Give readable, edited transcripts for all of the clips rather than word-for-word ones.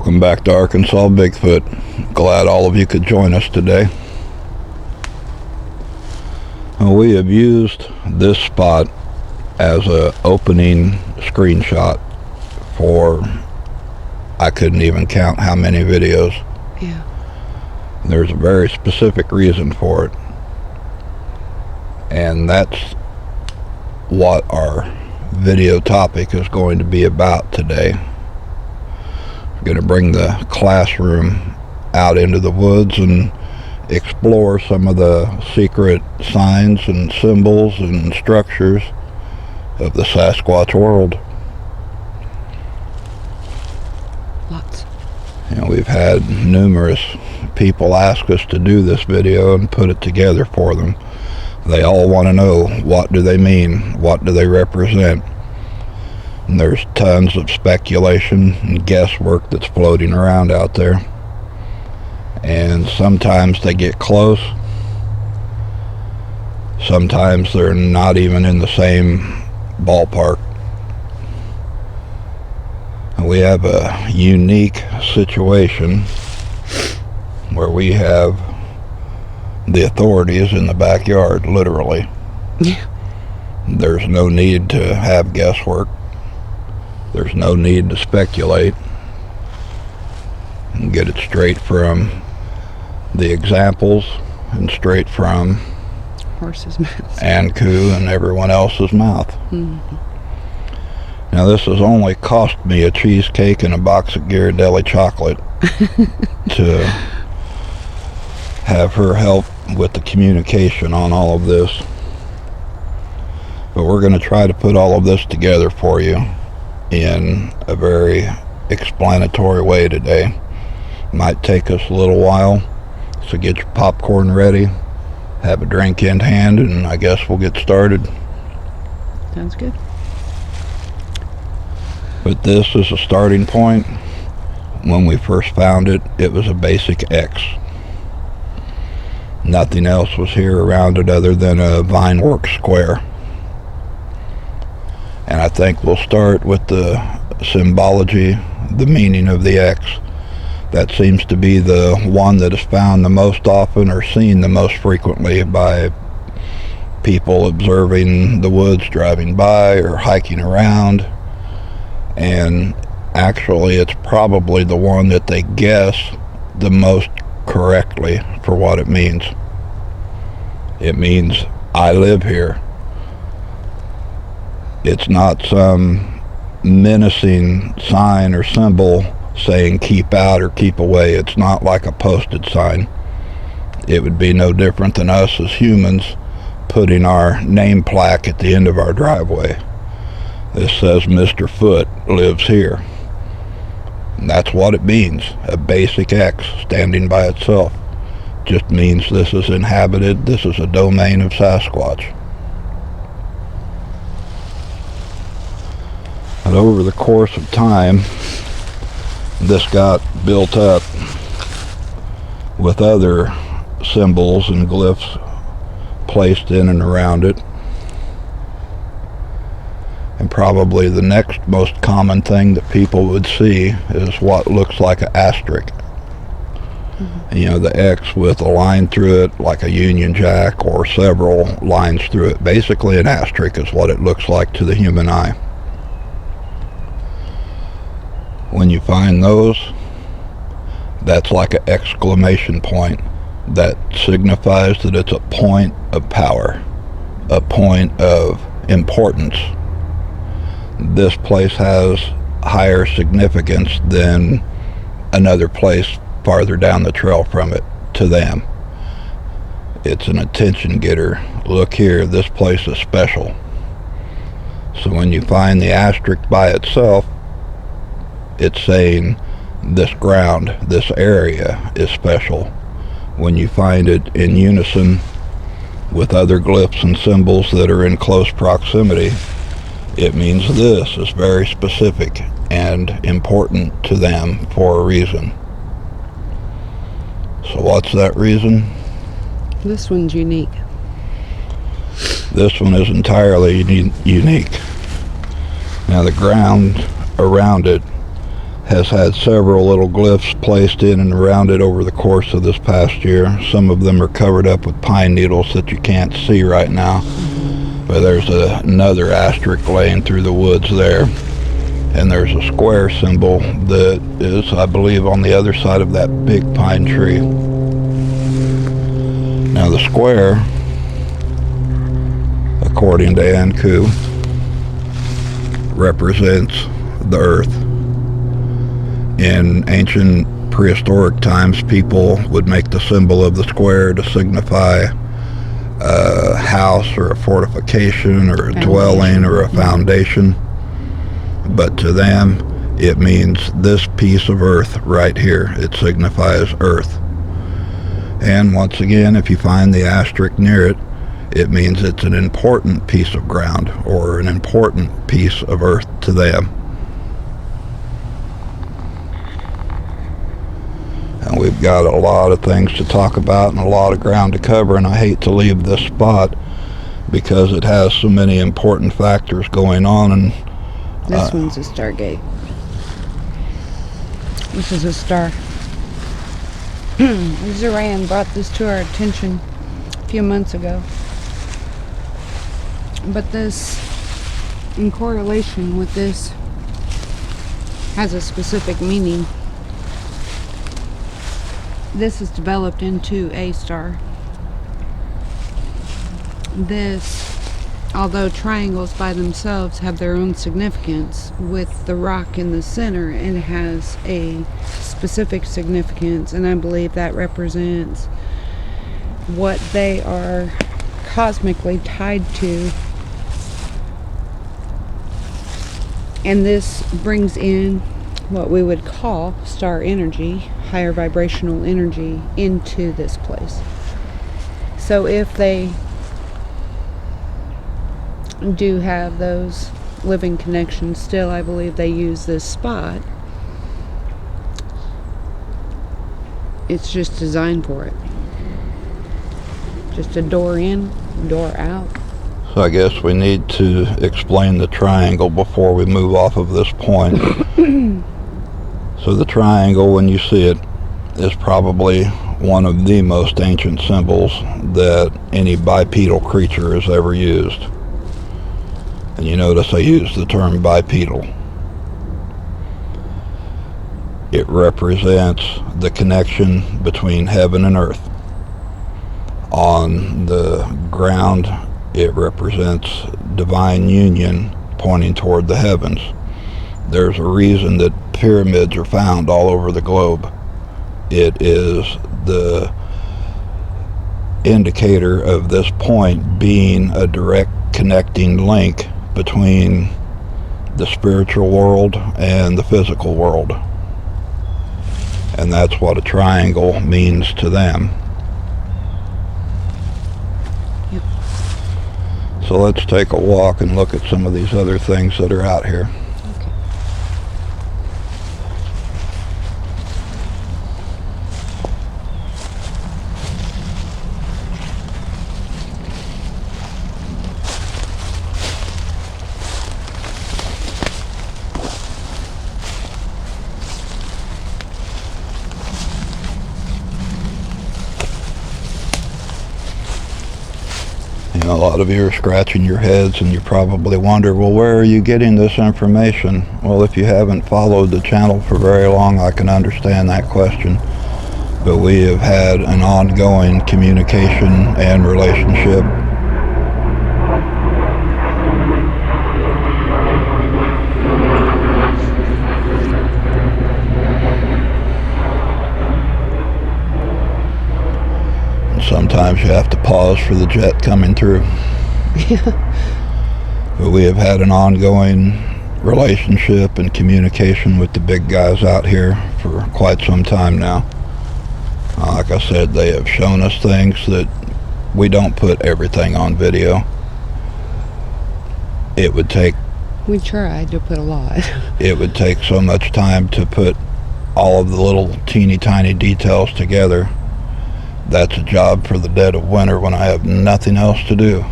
Welcome back to Arkansas Bigfoot. Glad all of you could join us today. We have used this spot as an opening screenshot for, I couldn't even count how many videos. Yeah. There's a very specific reason for it. And that's what our video topic is going to be about today. We're going to bring the classroom out into the woods and explore some of the secret signs and symbols and structures of the Sasquatch world. Lots. We've had numerous people ask us to do this video and put it together for them. They all want to know, what do they mean? What do they represent? And there's tons of speculation and guesswork that's floating around out there. And sometimes they get close. Sometimes they're not even in the same ballpark. And we have a unique situation where we have the authorities in the backyard, literally. Yeah. There's no need to have guesswork. There's no need to speculate. And get it straight from the examples and straight from Horse's mouth. Anku and everyone else's mouth. Mm-hmm. Now this has only cost me a cheesecake and a box of Ghirardelli chocolate to have her help with the communication on all of this. But we're going to try to put all of this together for you in a very explanatory way today. Might take us a little while, so get your popcorn ready, have a drink in hand, and I guess we'll get started. Sounds good. But this is a starting point. When we first found it, it was a basic X. Nothing else was here around it other than a vinework square. And I think we'll start with the symbology, the meaning of the X. That seems to be the one that is found the most often or seen the most frequently by people observing the woods, driving by or hiking around. And actually it's probably the one that they guess the most correctly for what it means. It means, I live here. It's not some menacing sign or symbol saying keep out or keep away. It's not like a posted sign. It would be no different than us as humans putting our name plaque at the end of our driveway. This says Mr. Foot lives here. And that's what it means. A basic X standing by itself just means this is inhabited, this is a domain of Sasquatch. And over the course of time, this got built up with other symbols and glyphs placed in and around it. And probably the next most common thing that people would see is what looks like an asterisk. Mm-hmm. The X with a line through it like a Union Jack or several lines through it. Basically an asterisk is what it looks like to the human eye. When you find those, that's like an exclamation point that signifies that it's a point of power, a point of importance. This place has higher significance than another place farther down the trail from it to them. It's an attention getter. Look here, this place is special. So when you find the asterisk by itself, it's saying this ground, this area is special. When you find it in unison with other glyphs and symbols that are in close proximity, it means this is very specific and important to them for a reason. So what's that reason? This one's unique. This one is entirely unique. Now the ground around it has had several little glyphs placed in and around it over the course of this past year. Some of them are covered up with pine needles that you can't see right now. But there's another asterisk laying through the woods there. And there's a square symbol that is, I believe, on the other side of that big pine tree. Now the square, according to Anku, represents the earth. In ancient prehistoric times, people would make the symbol of the square to signify a house or a fortification or a dwelling or a foundation. But to them, it means this piece of earth right here. It signifies earth. And once again, if you find the asterisk near it, it means it's an important piece of ground or an important piece of earth to them. And we've got a lot of things to talk about and a lot of ground to cover, and I hate to leave this spot because it has so many important factors going on. And This one's a stargate. This is a star. Zoran brought this to our attention a few months ago. But this, in correlation with this, has a specific meaning. This is developed into a star. This, although triangles by themselves have their own significance, with the rock in the center, it has a specific significance, and I believe that represents what they are cosmically tied to. And this brings in what we would call star energy, higher vibrational energy, into this place. So if they do have those living connections still, I believe they use this spot. It's just designed for it. Just a door in, door out. so I guess we need to explain the triangle before we move off of this point. So the triangle, when you see it, is probably one of the most ancient symbols that any bipedal creature has ever used. And you notice I use the term bipedal. It represents the connection between heaven and earth. On the ground, it represents divine union pointing toward the heavens. There's a reason that pyramids are found all over the globe. It is the indicator of this point being a direct connecting link between the spiritual world and the physical world. And that's what a triangle means to them. Yep. So let's take a walk and look at some of these other things that are out here. Okay. You know, a lot of you are scratching your heads and you probably wonder, well, where are you getting this information? Well, if you haven't followed the channel for very long, I can understand that question. But we have had an ongoing communication and relationship. Sometimes you have to pause for the jet coming through. But we have had an ongoing relationship and communication with the big guys out here for quite some time now. Like I said, they have shown us things that we don't put everything on video. It would take... We tried to put a lot. It would take so much time to put all of the little teeny tiny details together. That's a job for the dead of winter when I have nothing else to do.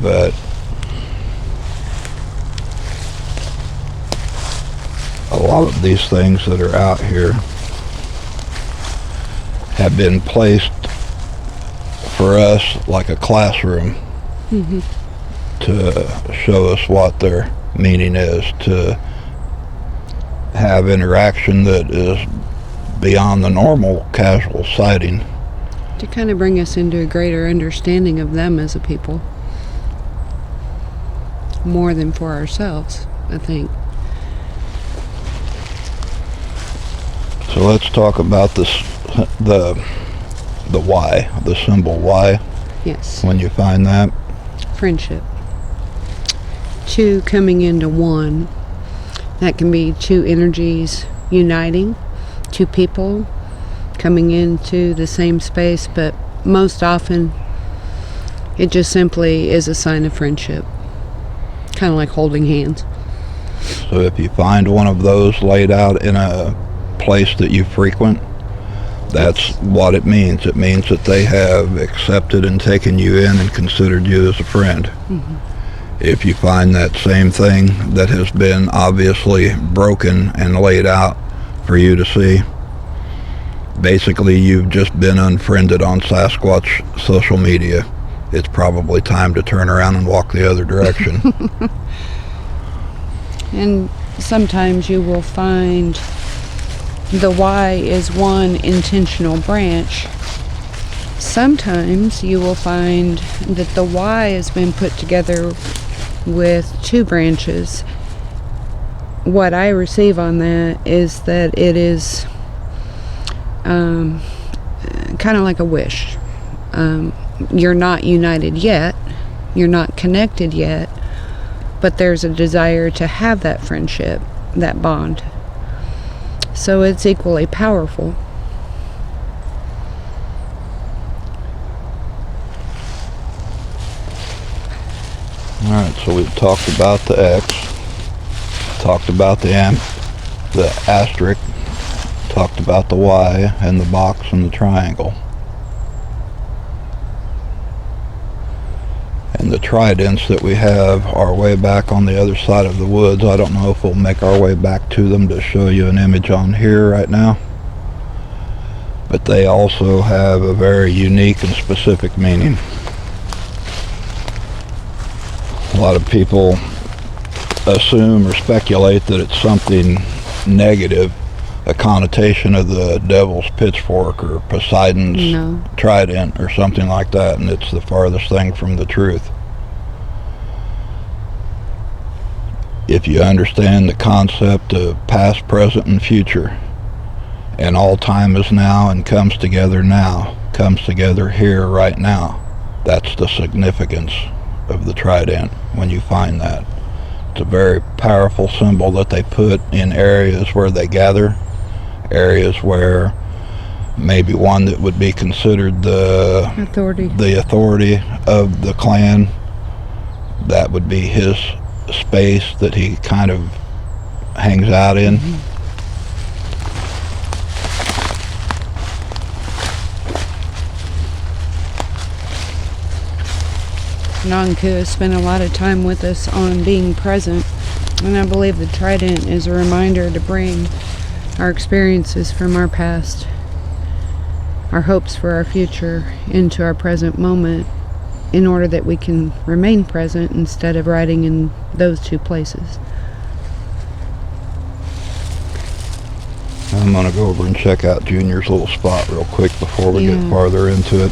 But a lot of these things that are out here have been placed for us like a classroom to show us what their meaning is, to have interaction that is beyond the normal casual sighting. To kind of bring us into a greater understanding of them as a people. More than for ourselves, I think. So let's talk about this, the Y, the symbol Y. Yes. When you find that. Friendship. Two coming into one. That can be two energies uniting, two people coming into the same space, but most often it just simply is a sign of friendship. Kind of like holding hands. So if you find one of those laid out in a place that you frequent, that's what it means. It means that they have accepted and taken you in and considered you as a friend. If you find that same thing that has been obviously broken and laid out for you to see, basically you've just been unfriended on Sasquatch social media. It's probably time to turn around and walk the other direction. And sometimes you will find the Y is one intentional branch. Sometimes you will find that the Y has been put together with two branches. What I receive on that is that it is kind of like a wish. You're not united yet, you're not connected yet, but there's a desire to have that friendship, that bond. So it's equally powerful. Alright, so we've talked about the X, talked about the asterisk, talked about the Y and the box and the triangle. And the Tridents that we have are way back on the other side of the woods. I don't know if we'll make our way back to them to show you an image on here right now. But they also have a very unique and specific meaning. A lot of people assume or speculate that it's something negative, a connotation of the devil's pitchfork or Poseidon's trident or something like that, and it's the farthest thing from the truth. If you understand the concept of past, present, and future, and all time is now and comes together now, comes together here right now, that's the significance of the trident when you find that. It's a very powerful symbol that they put in areas where they gather, areas where maybe one that would be considered the authority of the clan, that would be his space that he kind of hangs out in. Anku has spent a lot of time with us on being present, and I believe the trident is a reminder to bring our experiences from our past, our hopes for our future, into our present moment in order that we can remain present instead of riding in those two places. I'm going to go over and check out Junior's little spot real quick before we get farther into it.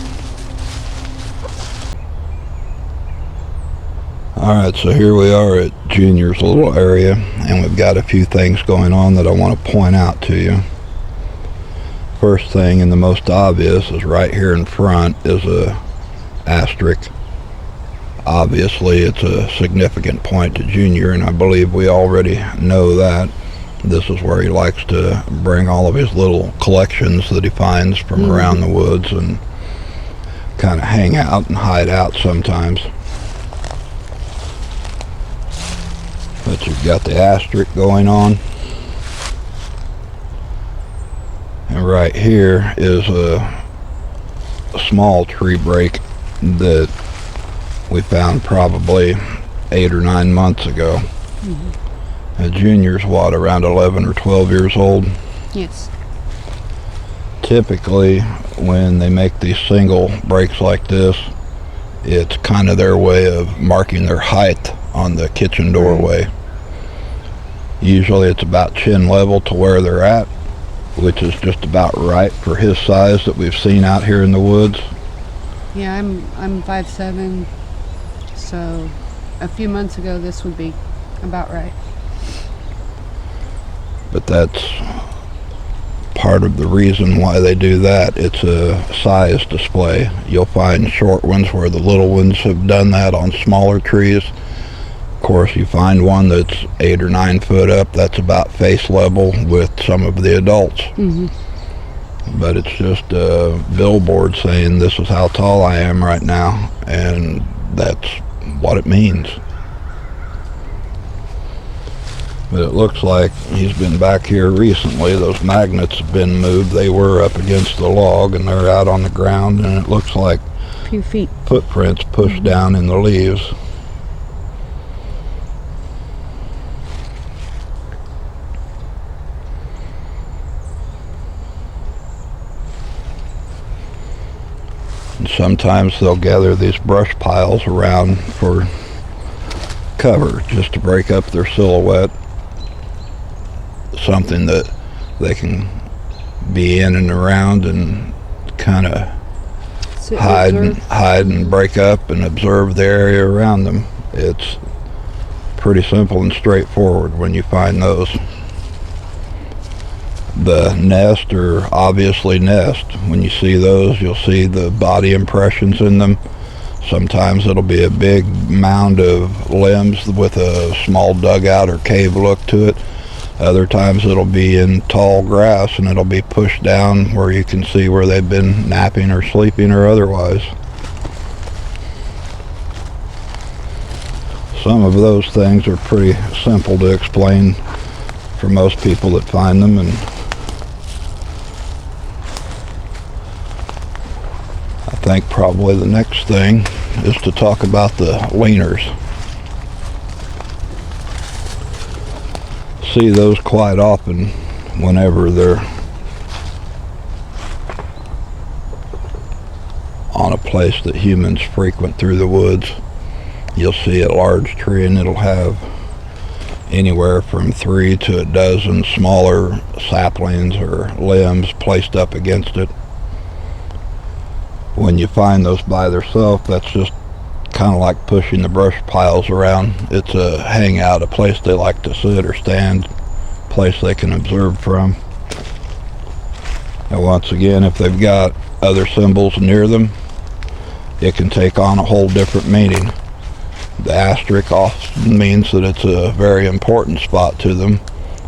Alright, so here we are at Junior's little area, and we've got a few things going on that I want to point out to you. First thing, and the most obvious, is right here in front is a asterisk. Obviously it's a significant point to Junior, and I believe we already know that. This is where he likes to bring all of his little collections that he finds from around the woods and kind of hang out and hide out sometimes. But you've got the asterisk going on. And right here is a small tree break that we found probably 8 or 9 months ago. A junior's what, around 11 or 12 years old? Yes. Typically, when they make these single breaks like this, it's kind of their way of marking their height on the kitchen doorway. Usually it's about chin level to where they're at, which is just about right for his size that we've seen out here in the woods. Yeah, I'm 5'7", so a few months ago this would be about right. But that's part of the reason why they do that. It's a size display. You'll find short ones where the little ones have done that on smaller trees. Of course, you find one that's 8 or 9 foot up, that's about face level with some of the adults. But it's just a billboard saying this is how tall I am right now, and that's what it means. But it looks like he's been back here recently. Those magnets have been moved. They were up against the log and they're out on the ground, and it looks like A few feet. footprints pushed down in the leaves. And sometimes they'll gather these brush piles around for cover, just to break up their silhouette. Something that they can be in and around and kind of hide and break up and observe the area around them. It's pretty simple and straightforward when you find those. The nest are obviously nest. When you see those, you'll see the body impressions in them. Sometimes it'll be a big mound of limbs with a small dugout or cave look to it. Other times it'll be in tall grass and it'll be pushed down where you can see where they've been napping or sleeping or otherwise. Some of those things are pretty simple to explain for most people that find them, and I think probably the next thing is to talk about the leaners. See those quite often whenever they're on a place that humans frequent through the woods. You'll see a large tree and it'll have anywhere from 3 to a dozen smaller saplings or limbs placed up against it. When you find those by themselves, that's just kind of like pushing the brush piles around. It's a hangout, a place they like to sit or stand, a place they can observe from. And once again, if they've got other symbols near them, it can take on a whole different meaning. The asterisk often means that it's a very important spot to them,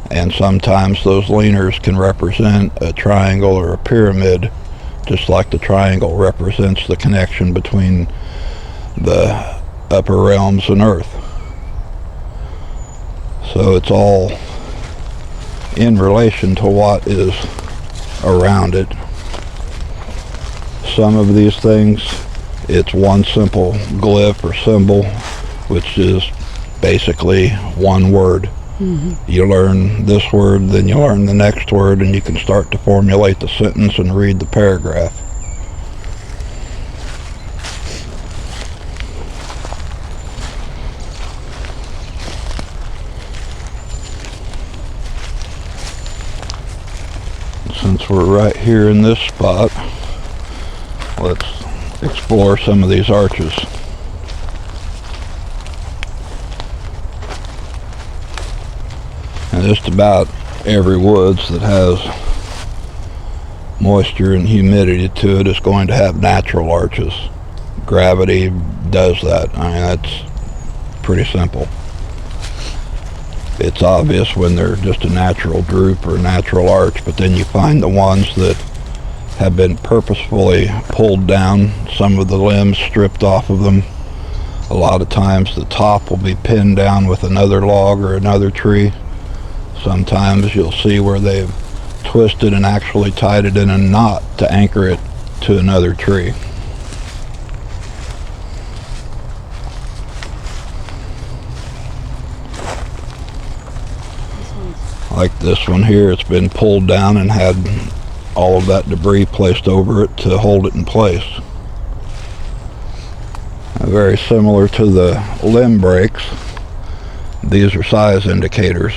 and sometimes those leaners can represent a triangle or a pyramid, just like the triangle represents the connection between the upper realms and earth. So it's all in relation to what is around it. Some of these things, it's one simple glyph or symbol, which is basically one word. You learn this word, then you learn the next word, and you can start to formulate the sentence and read the paragraph. Since we're right here in this spot, let's explore some of these arches. And just about every woods that has moisture and humidity to it is going to have natural arches. Gravity does that. I mean, that's pretty simple. It's obvious when they're just a natural droop or a natural arch, but then you find the ones that have been purposefully pulled down, some of the limbs stripped off of them. A lot of times the top will be pinned down with another log or another tree. Sometimes you'll see where they've twisted and actually tied it in a knot to anchor it to another tree. Like this one here, it's been pulled down and had all of that debris placed over it to hold it in place. Very similar to the limb breaks, these are size indicators.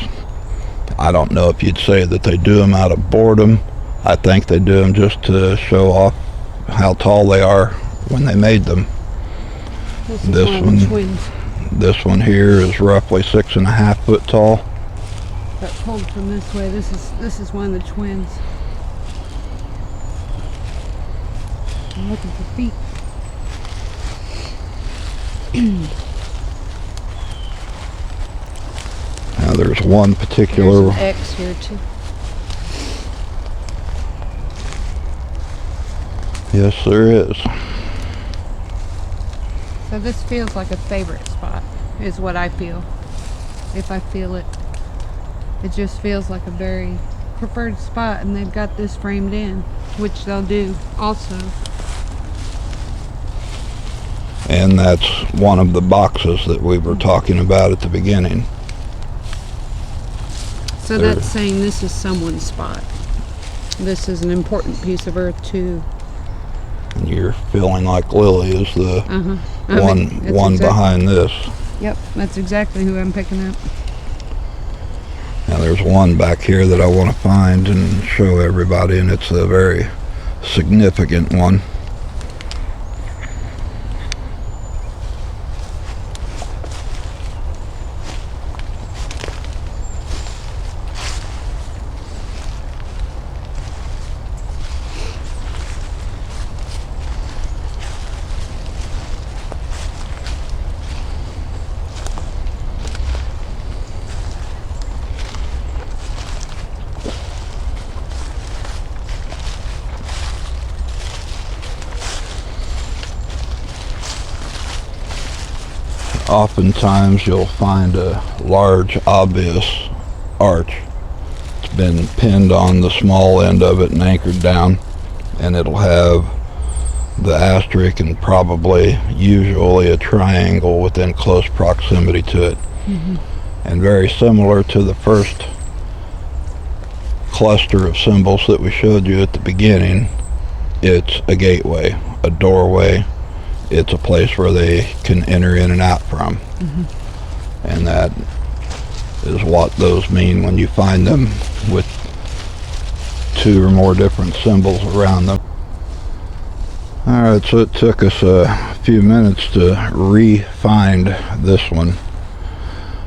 I don't know if you'd say that they do them out of boredom. I think they do them just to show off how tall they are when they made them. This one here is roughly 6.5 foot tall. But pulled from this way, this is one of the twins. I'm looking for feet. Now there's one particular. There's an X here too. Yes, there is. So this feels like a favorite spot, is what I feel. If I feel it, it just feels like a very preferred spot, and they've got this framed in, which they'll do also. And that's one of the boxes that we were talking about at the beginning. So that's saying this is someone's spot. This is an important piece of earth too. And you're feeling like Lily is the one behind this. Yep, that's exactly who I'm picking up. Now there's one back here that I want to find and show everybody, and it's a very significant one. Oftentimes you'll find a large obvious arch. It's been pinned on the small end of it and anchored down, and it'll have the asterisk and probably usually a triangle within close proximity to it. And very similar to the first cluster of symbols that we showed you at the beginning, it's a gateway, a doorway. It's a place where they can enter in and out from. And that is what those mean when you find them with two or more different symbols around them. Alright, so it took us a few minutes to re-find this one.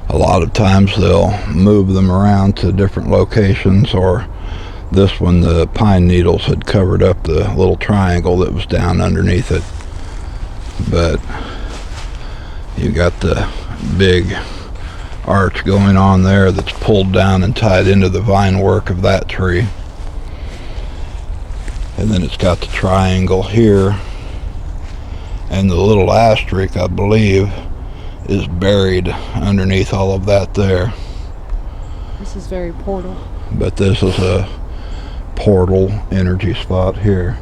A lot of times they'll move them around to different locations, or this one the pine needles had covered up the little triangle that was down underneath it. But you got the big arch going on there that's pulled down and tied into the vine work of that tree. And then it's got the triangle here, and the little asterisk, I believe, is buried underneath all of that there. This is very portal. But this is a portal energy spot here,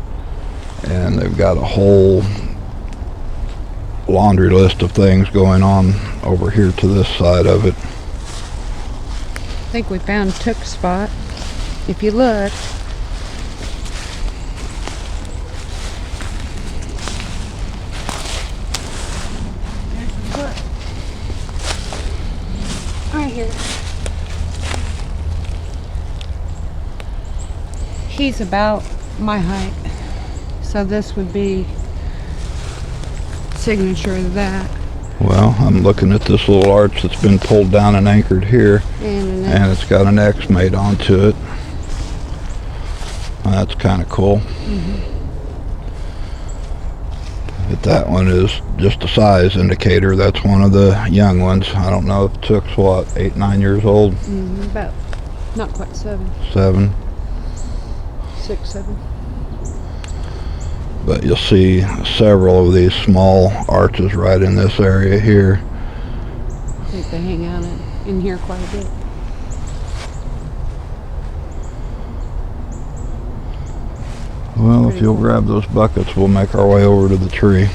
and they've got a whole laundry list of things going on over here to this side of it. I think we found Took's spot. If you look, there's the foot. Right here. He's about my height, so this would be signature of that. Well, I'm looking at this little arch that's been pulled down and anchored here, and it's got an X made onto it. That's kind of cool. But that one is just a size indicator. That's one of the young ones. I don't know if Took's what, 8, 9 years old? About, not quite 7. 7. 6, 7. But you'll see several of these small arches right in this area here. I think they hang out in here quite a bit. Well, if you'll grab those buckets, we'll make our way over to the tree.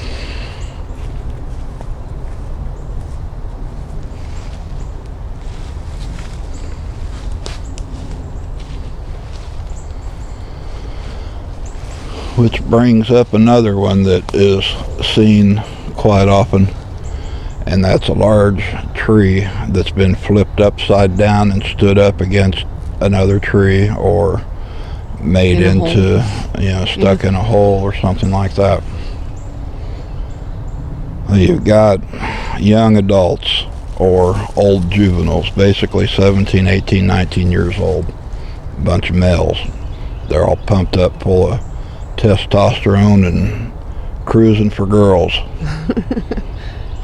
Which brings up another one that is seen quite often, and that's a large tree that's been flipped upside down and stood up against another tree, or made into, stuck in a hole or something like that. You've got young adults or old juveniles, basically 17, 18, 19 years old, a bunch of males. They're all pumped up, full of testosterone and cruising for girls.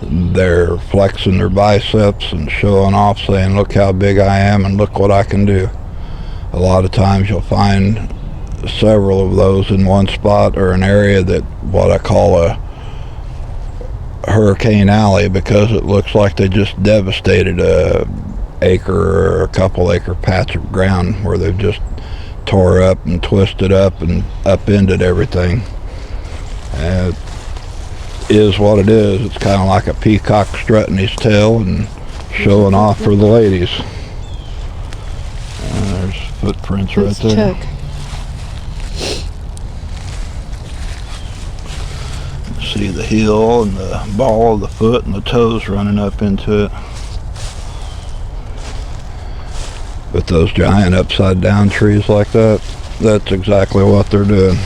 They're flexing their biceps and showing off, saying, look how big I am and look what I can do. A lot of times you'll find several of those in one spot, or an area that what I call a hurricane alley, because it looks like they just devastated a acre or a couple acre patch of ground where they've just tore up and twisted up and upended everything. And it is what it is. It's kind of like a peacock strutting his tail and showing off for the ladies. There's footprints right there. Chuck. See the heel and the ball of the foot and the toes running up into it. But those giant upside down trees like that, that's exactly what they're doing.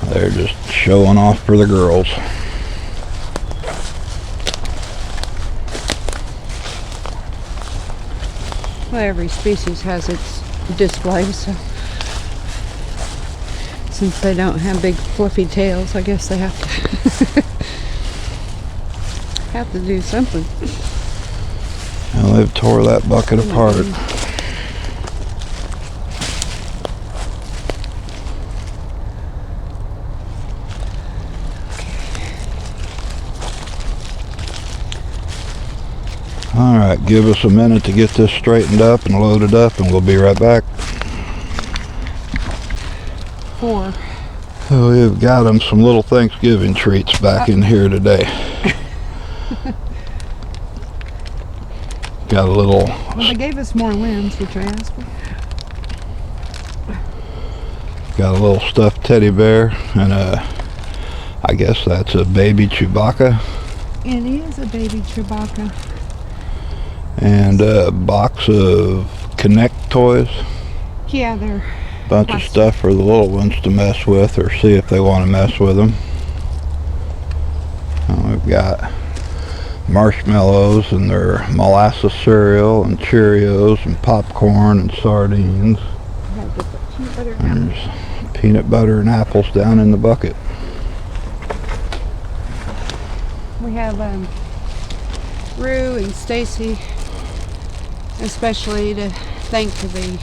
They're just showing off for the girls. Well, every species has its display, so since they don't have big fluffy tails, I guess they have to have to do something. Well, they've tore that bucket apart. Alright, give us a minute to get this straightened up and loaded up, and we'll be right back. 4. So we've got them some little Thanksgiving treats back in here today. Got a little... Well, they gave us more limbs, which I asked for. Got a little stuffed teddy bear, and I guess that's a baby Chewbacca. It is a baby Chewbacca. And a box of Connect toys. Yeah, they're Bunch of stuff for the little ones to mess with, or see if they want to mess with them. We've got marshmallows and their molasses cereal and Cheerios and popcorn and sardines. There's peanut butter and apples down in the bucket. We have Rue and Stacy, especially to thank for the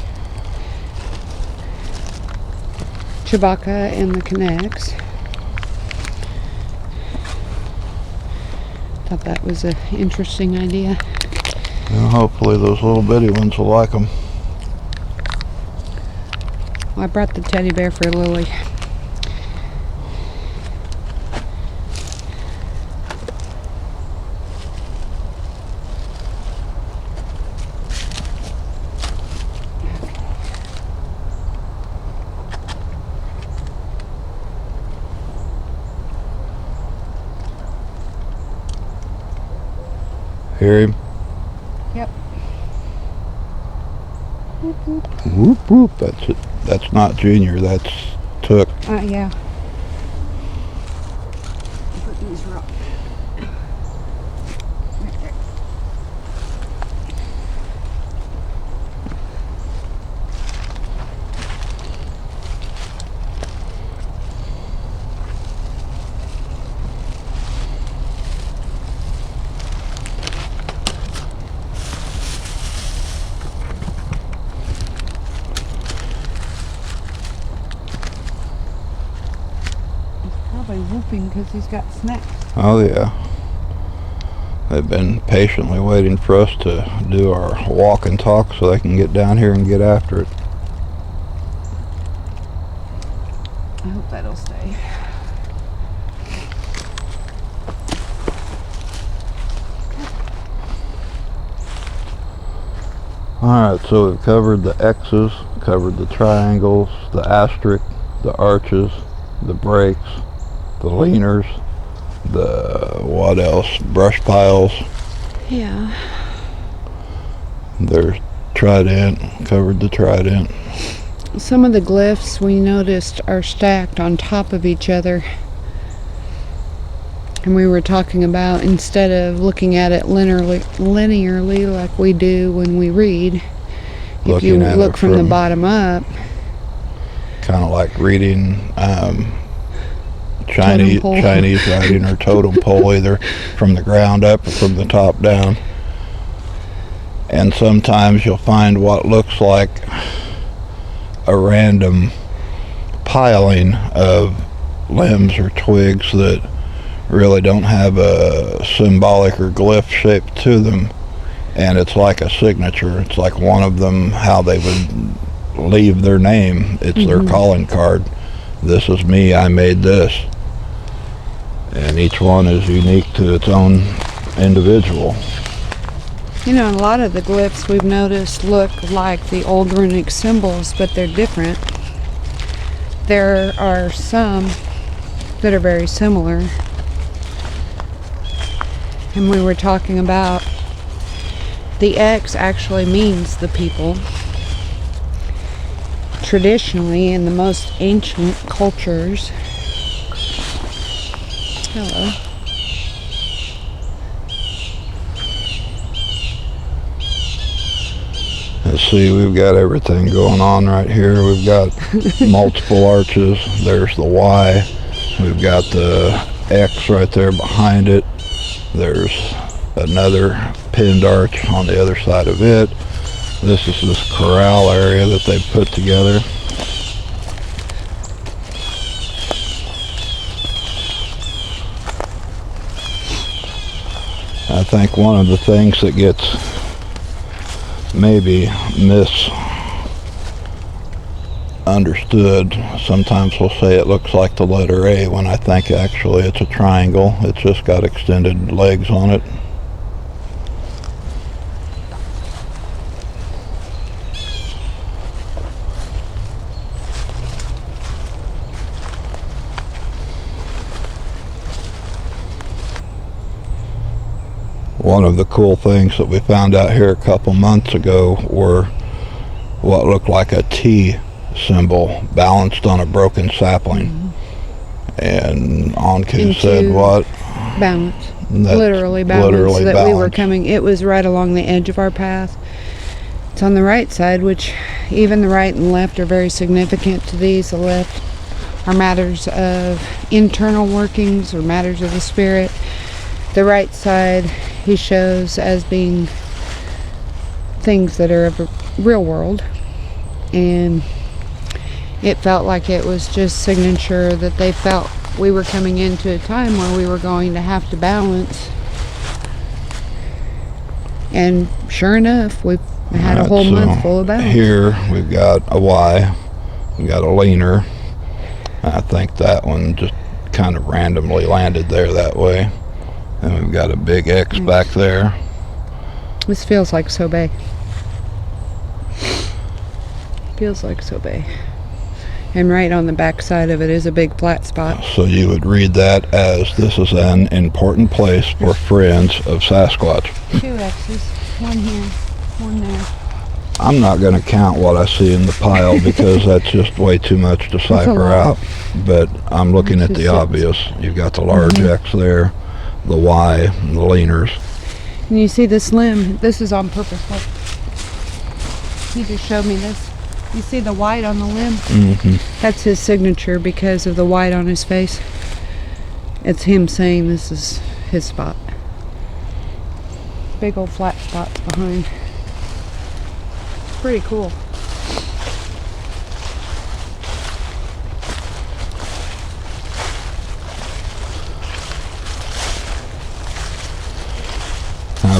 Chewbacca and the Connects. Thought that was an interesting idea. Well, hopefully those little bitty ones will like them. Well, I brought the teddy bear for Lily. Hear him? Yep. Whoop whoop. Whoop whoop. That's it. That's not Junior. That's Took. Yeah. Put these rocks. Right there. Probably whooping because he's got snacks. Oh yeah. They've been patiently waiting for us to do our walk and talk so they can get down here and get after it. I hope that'll stay. Alright, so we've covered the X's, covered the triangles, the asterisk, the arches, the breaks, the leaners, the what else? Brush piles. Yeah. There's Trident, covered the Trident. Some of the glyphs we noticed are stacked on top of each other. And we were talking about, instead of looking at it linearly like we do when we read, if you look from the bottom up, kind of like reading Chinese writing or totem pole, either from the ground up or from the top down. And sometimes you'll find what looks like a random piling of limbs or twigs that really don't have a symbolic or glyph shape to them, and it's like a signature. It's like one of them, how they would leave their name. It's their calling card. This is me, I made this. And each one is unique to its own individual. You know, a lot of the glyphs we've noticed look like the old runic symbols, but they're different. There are some that are very similar. And we were talking about the X actually means the people. Traditionally, in the most ancient cultures. Hello. Let's see, we've got everything going on right here. We've got multiple arches. There's the Y. We've got the X right there behind it. There's another pinned arch on the other side of it. This is this corral area that they put together. I think one of the things that gets maybe misunderstood, sometimes we'll say it looks like the letter A, when I think actually it's a triangle. It's just got extended legs on it. One of the cool things that we found out here a couple months ago were what looked like a T symbol balanced on a broken sapling. And Anku said what? Balance. Literally balance. That we were coming. It was right along the edge of our path. It's on the right side, which even the right and left are very significant to these. The left are matters of internal workings or matters of the spirit. The right side he shows as being things that are of a real world, and it felt like it was just signature that they felt we were coming into a time where we were going to have to balance. And sure enough, we've had a whole month full of balance. Here we've got a Y, we've got a leaner. I think that one just kind of randomly landed there that way. And we've got a big X back there. This feels like Sobey. Feels like Sobey. And right on the back side of it is a big flat spot. So you would read that as this is an important place for friends of Sasquatch. 2 X's. One here, one there. I'm not going to count what I see in the pile because that's just way too much to cipher out. But I'm looking at the obvious. You've got the large X there, the Y, and the leaners. And you see this limb. This is on purpose. Look. He just showed me this. You see the white on the limb? That's his signature because of the white on his face. It's him saying this is his spot. Big old flat spots behind. Pretty cool.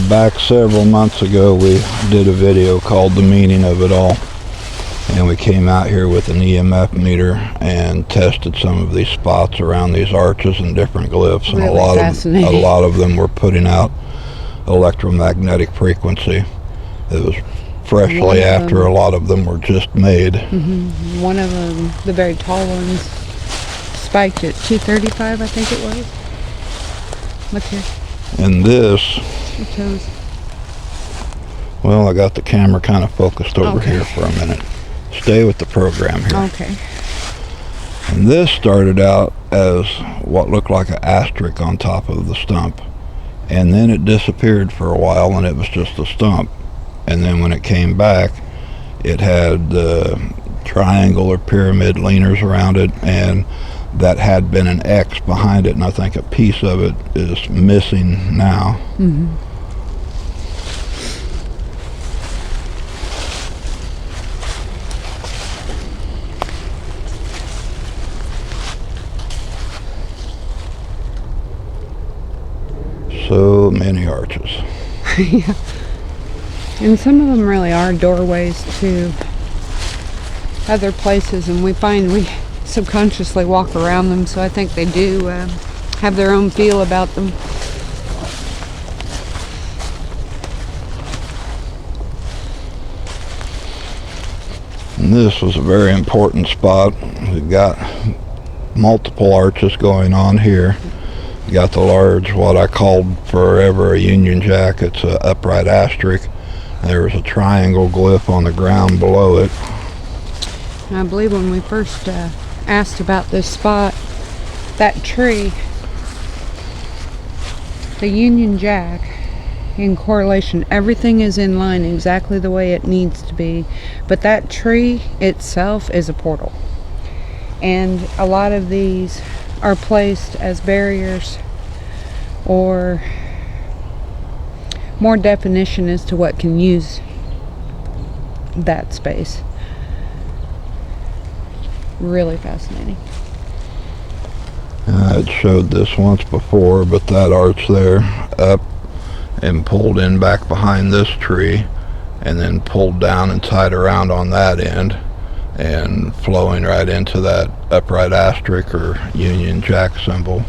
Back several months ago we did a video called The Meaning of It All, and we came out here with an EMF meter and tested some of these spots around these arches and different glyphs, and really a lot of them were putting out electromagnetic frequency. It was freshly after a lot of them were just made. One of them, the very tall ones, spiked at 235, I think it was. Look here. And this, Your toes. well, I got the camera kind of focused over here for a minute. Stay with the program here. Okay. And this started out as what looked like an asterisk on top of the stump. And then it disappeared for a while and it was just a stump. And then when it came back, it had triangle or pyramid leaners around it, and that had been an X behind it, and I think a piece of it is missing now. So many arches. Yeah. And some of them really are doorways to other places, and we find we subconsciously walk around them, so I think they do have their own feel about them. And this was a very important spot. We've got multiple arches going on here. You got the large, what I called forever a Union Jack. It's an upright asterisk. There was a triangle glyph on the ground below it. And I believe when we first asked about this spot, that tree, the Union Jack, in correlation, everything is in line exactly the way it needs to be, but that tree itself is a portal. And a lot of these are placed as barriers or more definition as to what can use that space. Really fascinating. I had showed this once before, but that arch there up and pulled in back behind this tree and then pulled down and tied around on that end and flowing right into that upright asterisk or Union Jack symbol.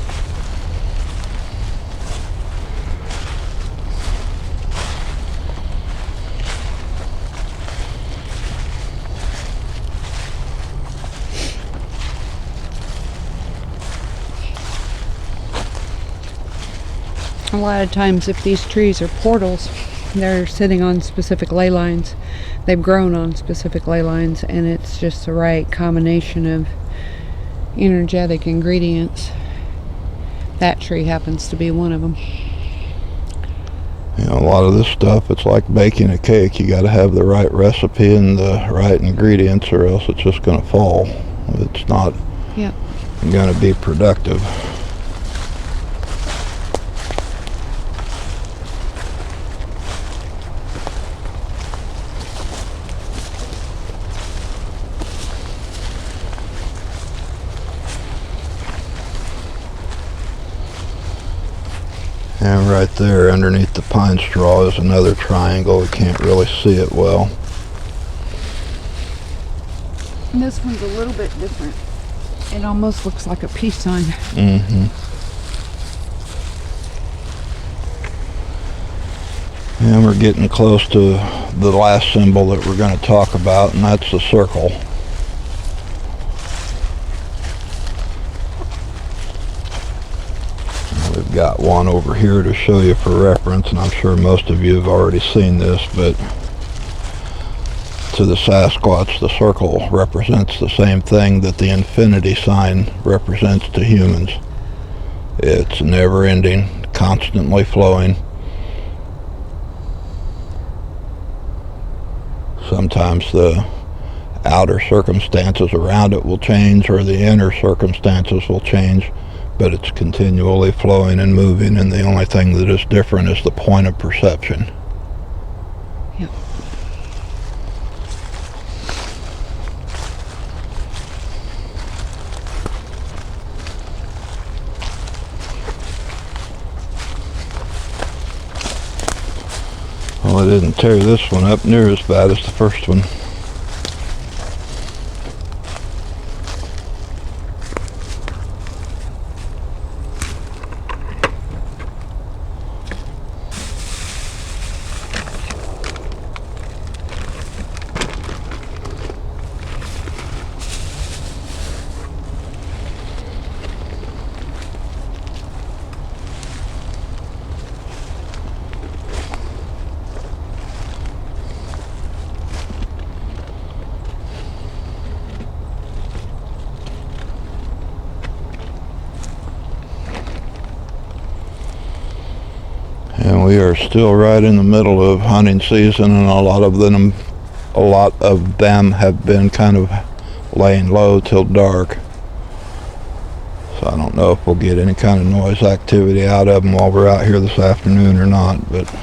A lot of times if these trees are portals, they're sitting on specific ley lines. They've grown on specific ley lines, and it's just the right combination of energetic ingredients. That tree happens to be one of them. You know, a lot of this stuff, it's like baking a cake. You got to have the right recipe and the right ingredients, or else it's just going to fall. It's not going to be productive. And right there underneath the pine straw is another triangle. We can't really see it well. And this one's a little bit different. It almost looks like a peace sign. And we're getting close to the last symbol that we're going to talk about, and that's the circle. We've got one over here to show you for reference, and I'm sure most of you have already seen this, but to the Sasquatch, the circle represents the same thing that the infinity sign represents to humans. It's never ending, constantly flowing. Sometimes the outer circumstances around it will change, or the inner circumstances will change, but it's continually flowing and moving, and the only thing that is different is the point of perception. Yep. Well, I didn't tear this one up near as bad as the first one. And we are still right in the middle of hunting season, and a lot of them have been kind of laying low till dark. So I don't know if we'll get any kind of noise activity out of them while we're out here this afternoon or not, but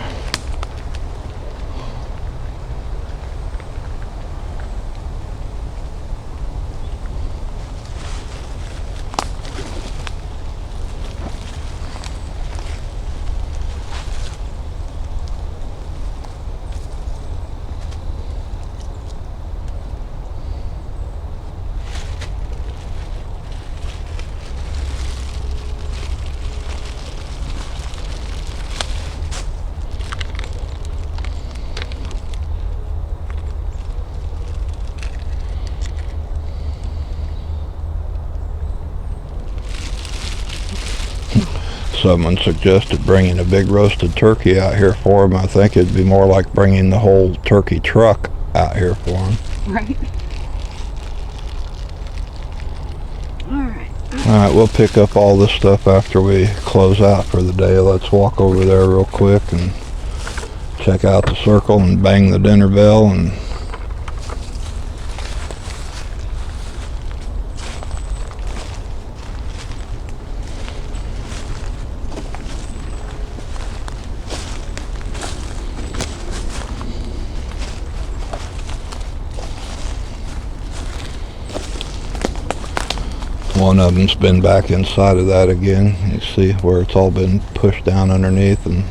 someone suggested bringing a big roasted turkey out here for them. I think it'd be more like bringing the whole turkey truck out here for them. Right. Alright, we'll pick up all this stuff after we close out for the day. Let's walk over there real quick and check out the circle and bang the dinner bell and one of them's been back inside of that again. You see where it's all been pushed down underneath and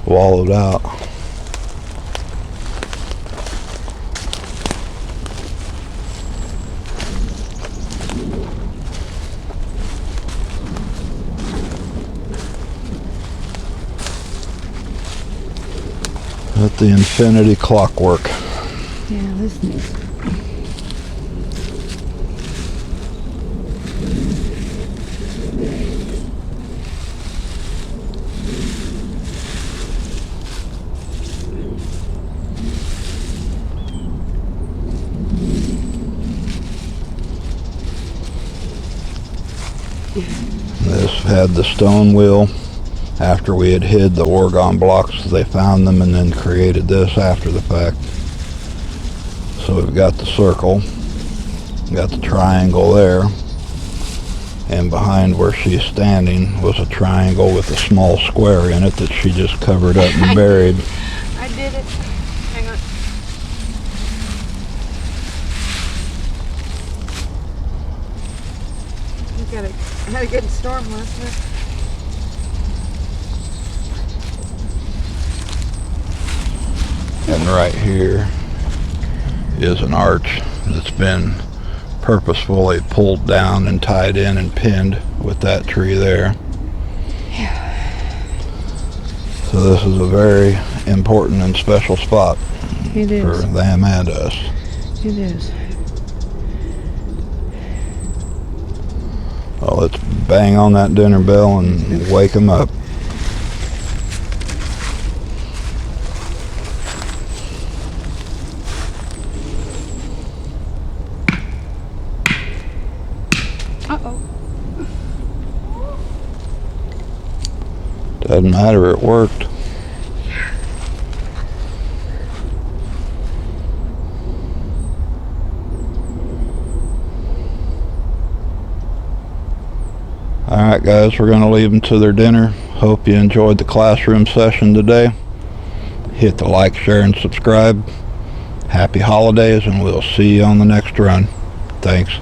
wallowed out. At the infinity clockwork. Yeah, this needs. This had the stone wheel. After we had hid the orgone blocks, they found them and then created this after the fact. So we've got the circle, got the triangle there, and behind where she's standing was a triangle with a small square in it that she just covered up and buried. I did it. Hang on. I had a good storm last night. And right here is an arch that's been purposefully pulled down and tied in and pinned with that tree there. Yeah. So this is a very important and special spot It is. for them and us. It is. Well, let's bang on that dinner bell and wake them up. Uh-oh. Doesn't matter, it worked. Alright guys, we're going to leave them to their dinner. Hope you enjoyed the classroom session today. Hit the like, share, and subscribe. Happy holidays, and we'll see you on the next run. Thanks.